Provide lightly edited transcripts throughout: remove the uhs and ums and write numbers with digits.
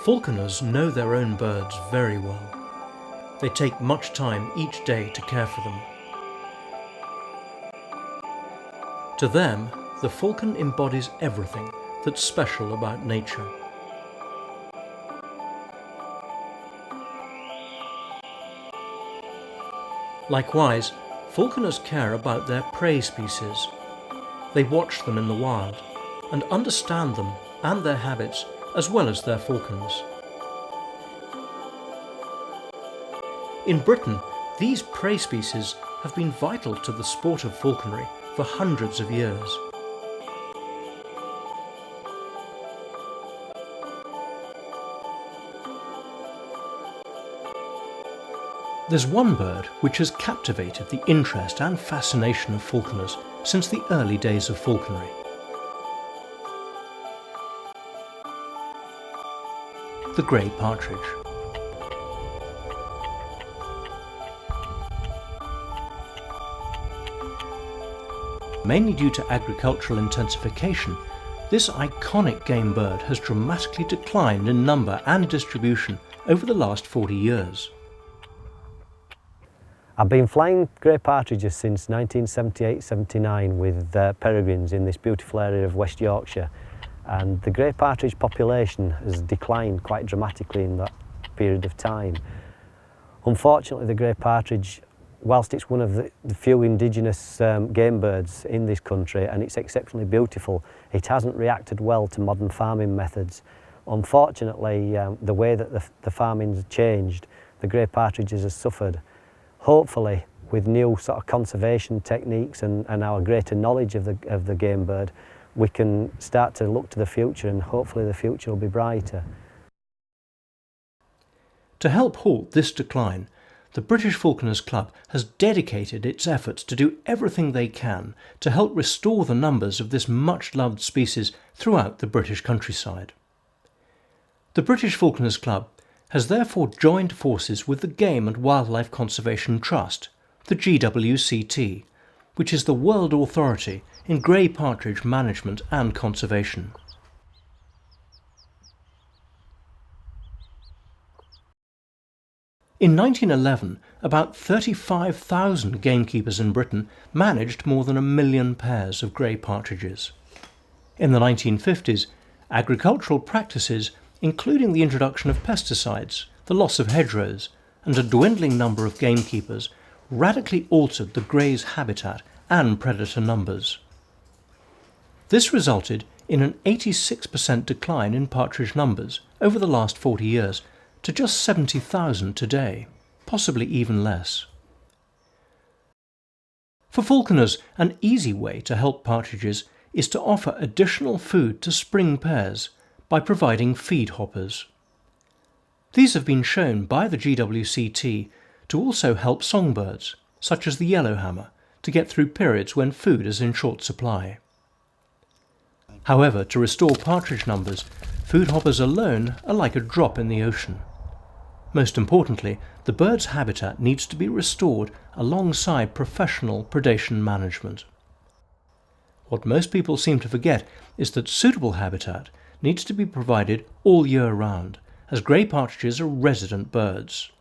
Falconers know their own birds very well. They take much time each day to care for them. To them, the falcon embodies everything that's special about nature. Likewise, falconers care about their prey species. They watch them in the wild and understand them and their habits as well as their falcons. In Britain, these prey species have been vital to the sport of falconry for hundreds of years. There's one bird which has captivated the interest and fascination of falconers since the early days of falconry. The grey partridge. Mainly due to agricultural intensification, this iconic game bird has dramatically declined in number and distribution over the last 40 years. I've been flying grey partridges since 1978-79 with peregrines in this beautiful area of West Yorkshire, and the grey partridge population has declined quite dramatically in that period of time. Unfortunately, the grey partridge, whilst it's one of the few indigenous game birds in this country and it's exceptionally beautiful, it hasn't reacted well to modern farming methods. Unfortunately, the way that the farming's changed, the grey partridges has suffered. Hopefully, with new sort of conservation techniques and our greater knowledge of the game bird, we can start to look to the future, and hopefully the future will be brighter. To help halt this decline, the British Falconers Club has dedicated its efforts to do everything they can to help restore the numbers of this much-loved species throughout the British countryside. The British Falconers Club has therefore joined forces with the Game and Wildlife Conservation Trust, the GWCT, which is the world authority in grey partridge management and conservation. In 1911, about 35,000 gamekeepers in Britain managed more than 1 million pairs of grey partridges. In the 1950s, agricultural practices, including the introduction of pesticides, the loss of hedgerows, and a dwindling number of gamekeepers, radically altered the grey's habitat and predator numbers. This resulted in an 86% decline in partridge numbers over the last 40 years to just 70,000 today, possibly even less. For falconers, an easy way to help partridges is to offer additional food to spring pairs by providing feed hoppers. These have been shown by the GWCT to also help songbirds, such as the yellowhammer, to get through periods when food is in short supply. However, to restore partridge numbers, food hoppers alone are like a drop in the ocean. Most importantly, the bird's habitat needs to be restored alongside professional predation management. What most people seem to forget is that suitable habitat needs to be provided all year round, as grey partridges are resident birds.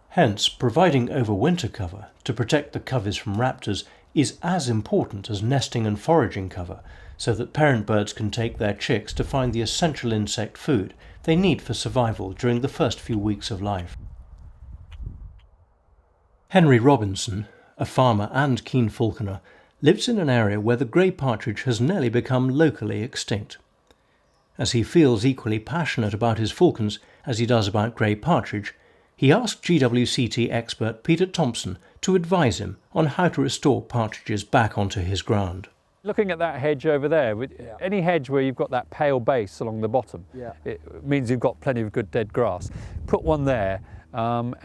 Hence, providing overwinter cover to protect the coveys from raptors is as important as nesting and foraging cover, so that parent birds can take their chicks to find the essential insect food they need for survival during the first few weeks of life. Henry Robinson, a farmer and keen falconer, lives in an area where the grey partridge has nearly become locally extinct. As he feels equally passionate about his falcons as he does about grey partridge, he asked GWCT expert Peter Thompson to advise him on how to restore partridges back onto his ground. Looking at that hedge over there, any hedge where you've got that pale base along the bottom, it means you've got plenty of good dead grass. Put one there, and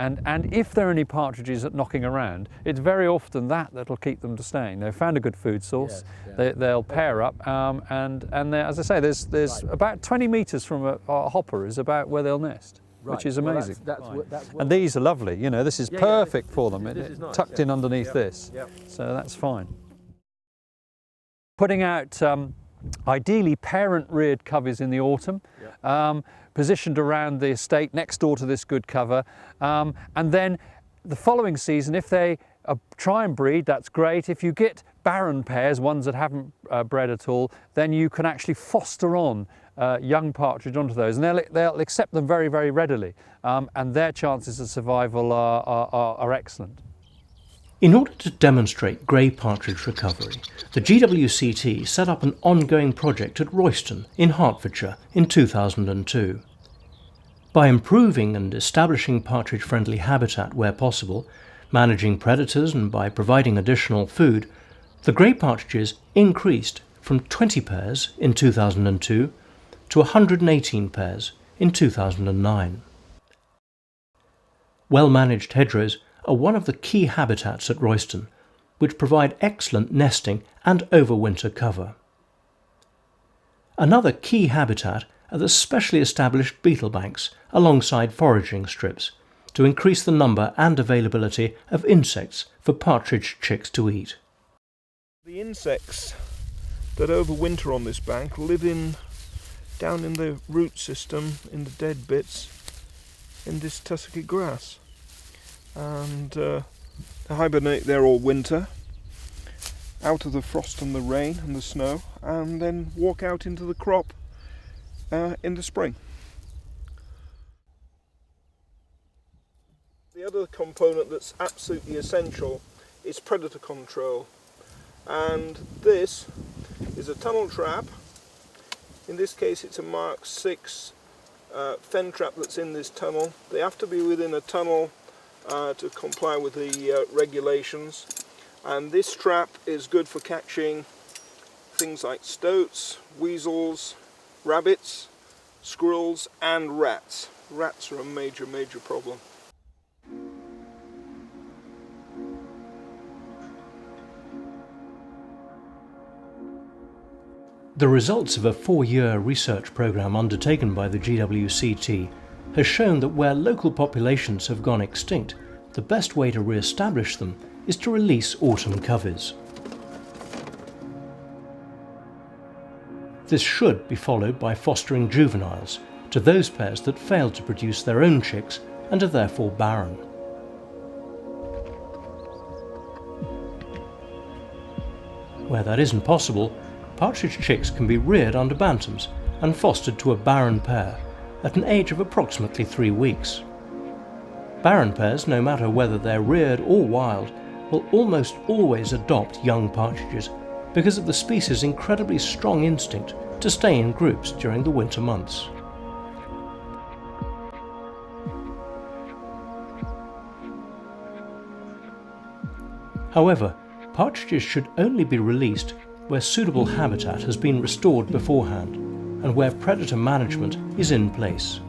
if there are any partridges knocking around, it's very often that'll keep them to staying. They've found a good food source, they'll pair up, and as I say, there's about 20 metres from a hopper is about where they'll nest. Right. Which is amazing. Well, and these are lovely, you know, this is perfect for them. It's nice, tucked in underneath this, so that's fine. Putting out Ideally parent-reared coveys in the autumn, positioned around the estate next door to this good cover, and then the following season, if they try and breed, that's great. If you get barren pairs, ones that haven't bred at all, then you can actually foster on young partridge onto those, and they'll accept them very, very readily, and their chances of survival are excellent. In order to demonstrate grey partridge recovery, the GWCT set up an ongoing project at Royston in Hertfordshire in 2002. By improving and establishing partridge-friendly habitat where possible, managing predators and by providing additional food, the grey partridges increased from 20 pairs in 2002 to 118 pairs in 2009. Well-managed hedgerows are one of the key habitats at Royston, which provide excellent nesting and overwinter cover. Another key habitat are the specially established beetle banks alongside foraging strips to increase the number and availability of insects for partridge chicks to eat. The insects that overwinter on this bank live down in the root system, in the dead bits, in this tussocky grass. And they hibernate there all winter, out of the frost and the rain and the snow, and then walk out into the crop in the spring. The other component that's absolutely essential is predator control, and this is a tunnel trap. In this case it's a Mark 6 fen trap that's in this tunnel. They have to be within a tunnel to comply with the regulations, and this trap is good for catching things like stoats, weasels, rabbits, squirrels and rats. Rats are a major problem. The results of a 4-year research programme undertaken by the GWCT has shown that where local populations have gone extinct, the best way to re-establish them is to release autumn coveys. This should be followed by fostering juveniles to those pairs that fail to produce their own chicks and are therefore barren. Where that isn't possible, partridge chicks can be reared under bantams and fostered to a barren pair at an age of approximately 3 weeks. Barren pairs, no matter whether they're reared or wild, will almost always adopt young partridges because of the species' incredibly strong instinct to stay in groups during the winter months. However, partridges should only be released where suitable habitat has been restored beforehand and where predator management is in place.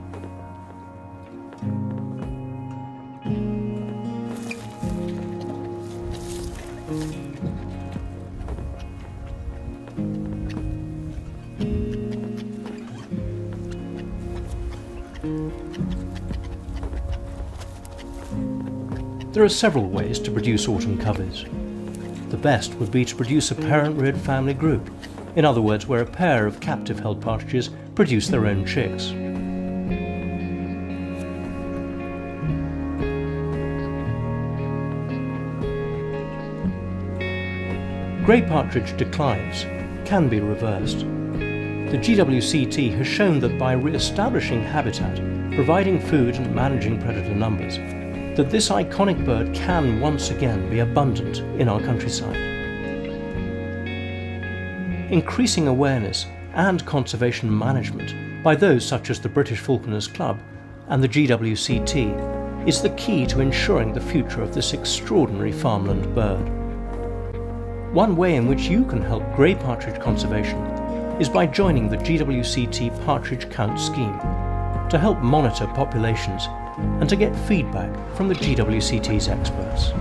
There are several ways to produce autumn coveys. The best would be to produce a parent-reared family group, in other words where a pair of captive-held partridges produce their own chicks. Grey partridge declines can be reversed. The GWCT has shown that by re-establishing habitat, providing food and managing predator numbers, that this iconic bird can once again be abundant in our countryside. Increasing awareness and conservation management by those such as the British Falconers Club and the GWCT is the key to ensuring the future of this extraordinary farmland bird. One way in which you can help grey partridge conservation is by joining the GWCT Partridge Count scheme to help monitor populations and to get feedback from the GWCT's experts.